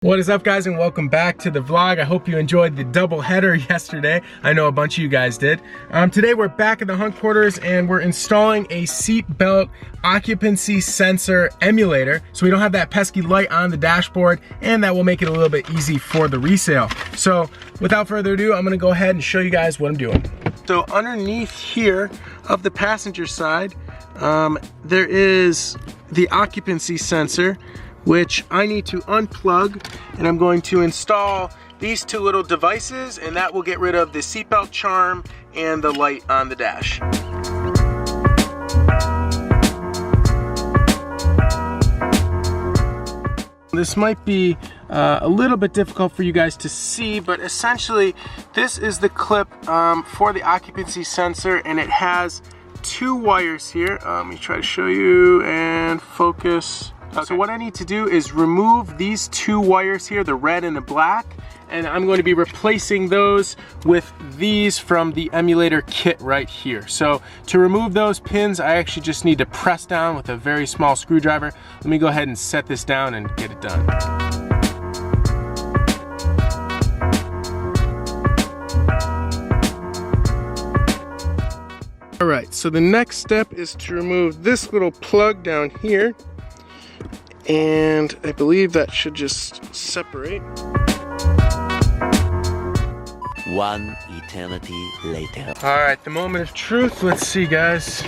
What is up, guys, and welcome back to the vlog. I hope you enjoyed the double header yesterday. I know a bunch of you guys did. Today we're back at the hunt quarters and we're installing a seat belt occupancy sensor emulator, so we don't have that pesky light on the dashboard, and that will make it a little bit easy for the resale. So without further ado, I'm gonna go ahead and show you guys what I'm doing. So underneath here of the passenger side, there is the occupancy sensor, which I need to unplug, and I'm going to install these two little devices, and that will get rid of the seatbelt charm and the light on the dash. This might be a little bit difficult for you guys to see, but essentially this is the clip for the occupancy sensor, and it has two wires here. Let me try to show you and focus. Okay. So what I need to do is remove these two wires here, the red and the black, and I'm going to be replacing those with these from the emulator kit right here. So to remove those pins, I actually just need to press down with a very small screwdriver. Let me go ahead and set this down and get it done. All right, so the next step is to remove this little plug down here. And I believe that should just separate. One eternity later. All right, the moment of truth. Let's see, guys.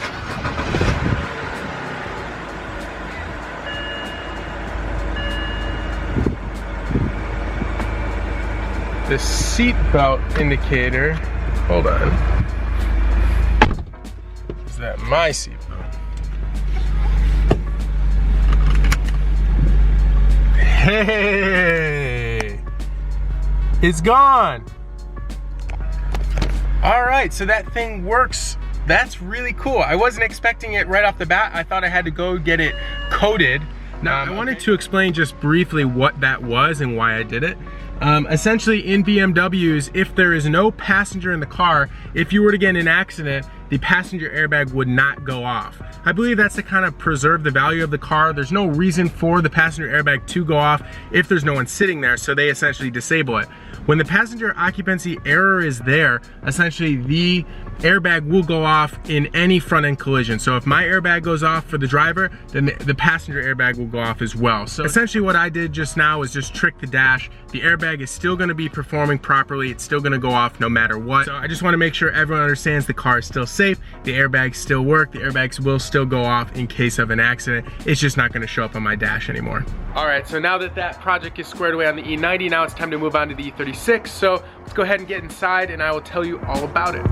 The seat belt indicator. Hold on. Is that my seat belt? Hey, it's gone. All right, so that thing works. That's really cool. I wasn't expecting it right off the bat. I thought I had to go get it coated. Now, I wanted to explain just briefly what that was and why I did it. Essentially, in BMWs, if there is no passenger in the car, if you were to get in an accident, the passenger airbag would not go off. I believe that's to kind of preserve the value of the car. There's no reason for the passenger airbag to go off if there's no one sitting there, so they essentially disable it. When the passenger occupancy error is there, essentially the airbag will go off in any front end collision. So if my airbag goes off for the driver, then the passenger airbag will go off as well. So essentially what I did just now was just trick the dash. The airbag is still gonna be performing properly. It's still gonna go off no matter what. So I just wanna make sure everyone understands the car is still safe. The airbags still work. The airbags will still go off in case of an accident. It's just not gonna show up on my dash anymore. All right, so now that that project is squared away on the E90, now it's time to move on to the E36. So let's go ahead and get inside and I will tell you all about it.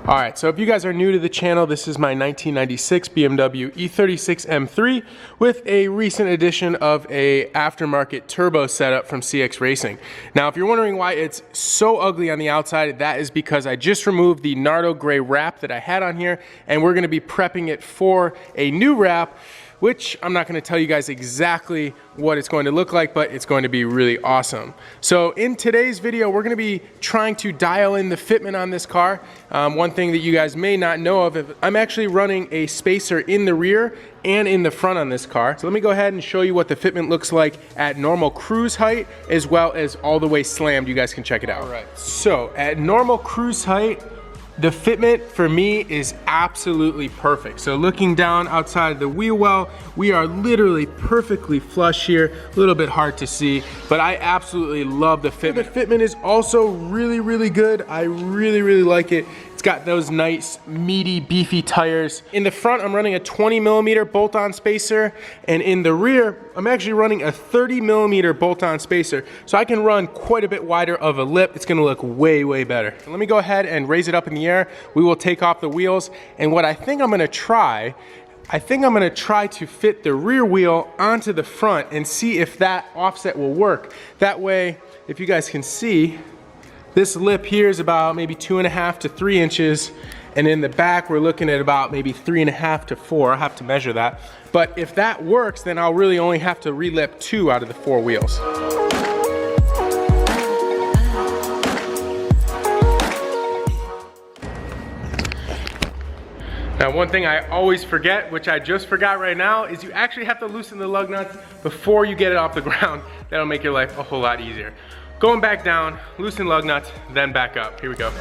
All right, so if you guys are new to the channel, this is my 1996 BMW E36 M3 with a recent addition of a aftermarket turbo setup from CX Racing. Now, if you're wondering why it's so ugly on the outside, that is because I just removed the Nardo gray wrap that I had on here, and we're gonna be prepping it for a new wrap, which I'm not gonna tell you guys exactly what it's going to look like, but it's going to be really awesome. So in today's video, we're gonna be trying to dial in the fitment on this car. One thing that you guys may not know of, I'm actually running a spacer in the rear and in the front on this car. So let me go ahead and show you what the fitment looks like at normal cruise height, as well as all the way slammed. You guys can check it out. All right, so at normal cruise height, the fitment for me is absolutely perfect. So looking down outside the wheel well, we are literally perfectly flush here. A little bit hard to see, but I absolutely love the fitment. The fitment is also really, really good. I really, really like it. It's got those nice, meaty, beefy tires. In the front, I'm running a 20mm bolt-on spacer, and in the rear, I'm actually running a 30mm bolt-on spacer. So I can run quite a bit wider of a lip. It's gonna look way, way better. Let me go ahead and raise it up in the air. We will take off the wheels, and what I think I'm gonna try to fit the rear wheel onto the front and see if that offset will work. That way, if you guys can see, this lip here is about maybe 2.5 to 3 inches, and in the back we're looking at about maybe 3.5 to 4. I'll have to measure that. But if that works, then I'll really only have to relip 2 out of the 4 wheels. Now, one thing I always forget, which I just forgot right now, is you actually have to loosen the lug nuts before you get it off the ground. That'll make your life a whole lot easier. Going back down, loosen lug nuts, then back up. Here we go.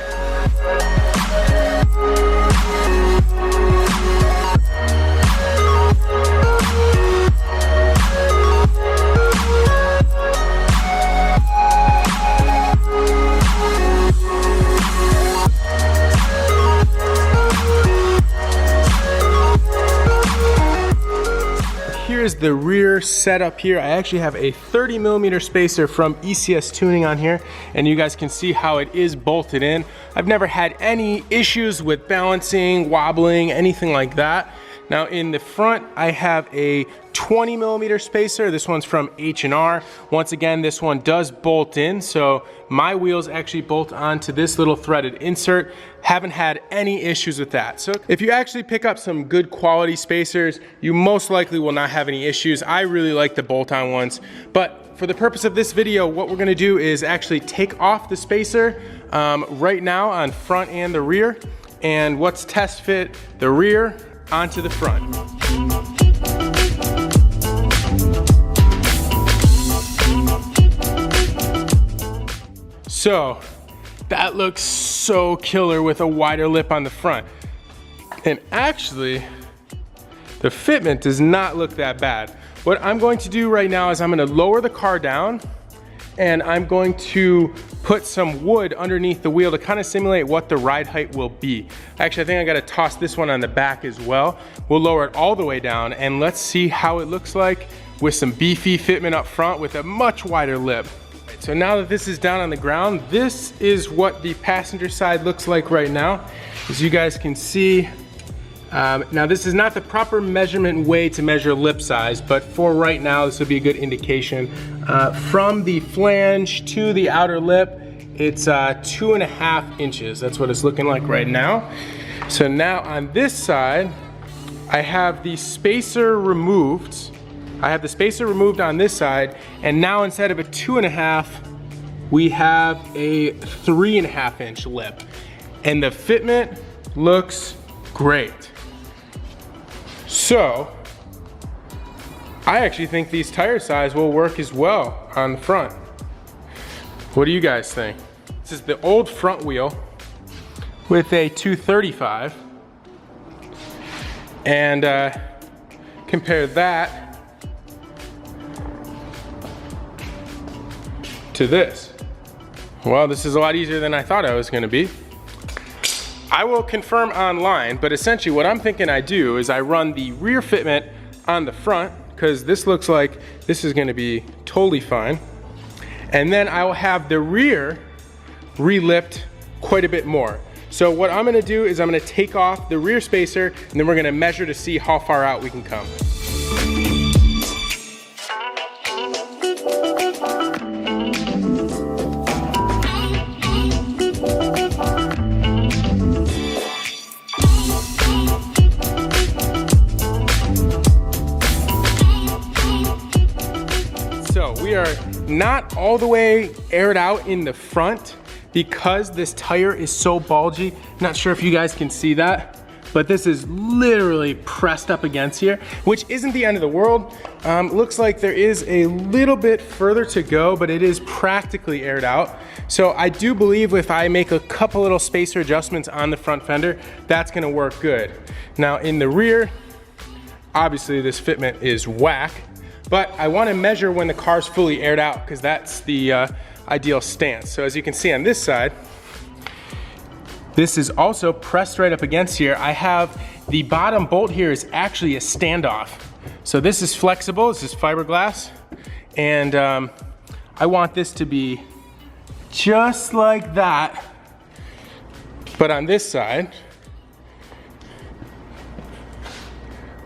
Here's the rear setup here. I actually have a 30mm spacer from ECS Tuning on here, and you guys can see how it is bolted in. I've never had any issues with balancing, wobbling, anything like that. Now in the front, I have a 20mm spacer. This one's from H&R. Once again, this one does bolt in, so my wheels actually bolt onto this little threaded insert. Haven't had any issues with that. So if you actually pick up some good quality spacers, you most likely will not have any issues. I really like the bolt-on ones, but for the purpose of this video, what we're gonna do is actually take off the spacer right now on front and the rear, and let's test fit the rear onto the front. So that looks so killer with a wider lip on the front. And actually, the fitment does not look that bad. What I'm going to do right now is I'm gonna lower the car down, and I'm going to put some wood underneath the wheel to kind of simulate what the ride height will be. Actually, I think I gotta toss this one on the back as well. We'll lower it all the way down, and let's see how it looks like with some beefy fitment up front with a much wider lip. So now that this is down on the ground, this is what the passenger side looks like right now. As you guys can see, now this is not the proper measurement way to measure lip size, but for right now, this would be a good indication. From the flange to the outer lip, it's 2.5 inches. That's what it's looking like right now. So now on this side, I have the spacer removed. I have the spacer removed on this side, and now instead of a 2.5, we have a 3.5 inch lip. And the fitment looks great. So, I actually think these tire size will work as well on the front. What do you guys think? This is the old front wheel with a 235. And compare that to this. Well, this is a lot easier than I thought I was gonna be. I will confirm online, but essentially what I'm thinking I do is I run the rear fitment on the front, because this looks like this is gonna be totally fine. And then I will have the rear re-lipped quite a bit more. So what I'm gonna do is I'm gonna take off the rear spacer, and then we're gonna measure to see how far out we can come. We are not all the way aired out in the front because this tire is so bulgy. Not sure if you guys can see that, but this is literally pressed up against here, which isn't the end of the world. Looks like there is a little bit further to go, but it is practically aired out. So I do believe if I make a couple little spacer adjustments on the front fender, that's gonna work good. Now in the rear, obviously this fitment is whack, but I want to measure when the car's fully aired out, because that's the ideal stance. So as you can see on this side, this is also pressed right up against here. I have the bottom bolt here is actually a standoff. So this is flexible, this is fiberglass, and I want this to be just like that, but on this side,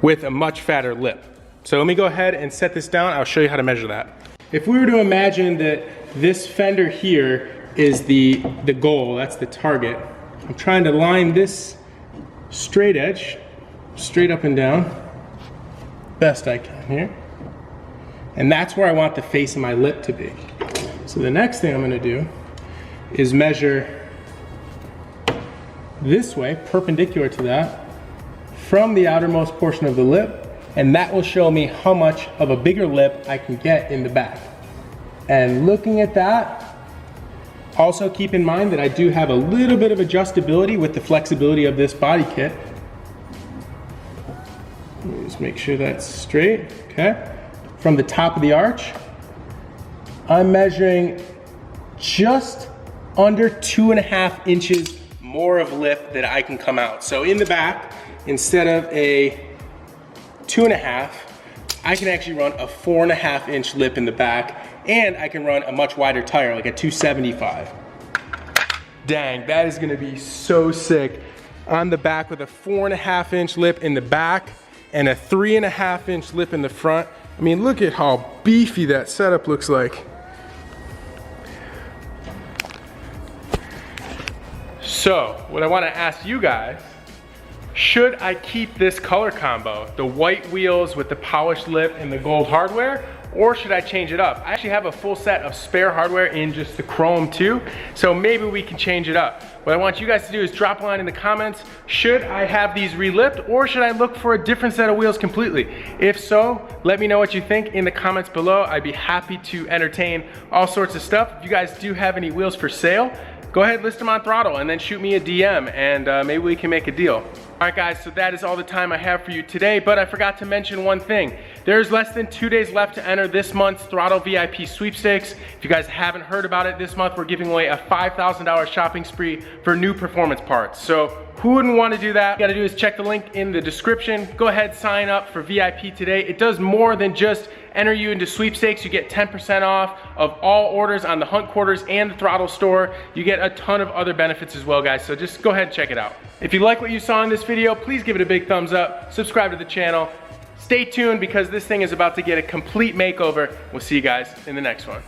with a much fatter lip. So let me go ahead and set this down. I'll show you how to measure that. If we were to imagine that this fender here is the goal, that's the target. I'm trying to line this straight edge, straight up and down, best I can here. And that's where I want the face of my lip to be. So the next thing I'm gonna do is measure this way, perpendicular to that, from the outermost portion of the lip, and that will show me how much of a bigger lip I can get in the back. And looking at that, also keep in mind that I do have a little bit of adjustability with the flexibility of this body kit. Let me just make sure that's straight, okay? From the top of the arch, I'm measuring just under 2.5 inches more of lip that I can come out. So in the back, instead of a 2.5, I can actually run a 4.5 inch lip in the back, and I can run a much wider tire, like a 275. Dang, that is gonna be so sick. On the back with a 4.5 inch lip in the back and a 3.5 inch lip in the front. I mean, look at how beefy that setup looks like. So, what I wanna ask you guys, should I keep this color combo, the white wheels with the polished lip and the gold hardware, or should I change it up? I actually have a full set of spare hardware in just the chrome too, so maybe we can change it up. What I want you guys to do is drop a line in the comments. Should I have these relipped, or should I look for a different set of wheels completely? If so, let me know what you think in the comments below. I'd be happy to entertain all sorts of stuff. If you guys do have any wheels for sale, go ahead, list them on throtl, and then shoot me a DM, and maybe we can make a deal. All right guys, so that is all the time I have for you today, but I forgot to mention one thing. There's less than 2 days left to enter this month's throtl VIP sweepstakes. If you guys haven't heard about it, this month we're giving away a $5,000 shopping spree for new performance parts. So who wouldn't want to do that? All you gotta do is check the link in the description. Go ahead, sign up for VIP today. It does more than just enter you into sweepstakes. You get 10% off of all orders on the Hunt Quarters and the throtl store. You get a ton of other benefits as well, guys, so just go ahead and check it out. If you like what you saw in this video, please give it a big thumbs up, subscribe to the channel. Stay tuned because this thing is about to get a complete makeover. We'll see you guys in the next one.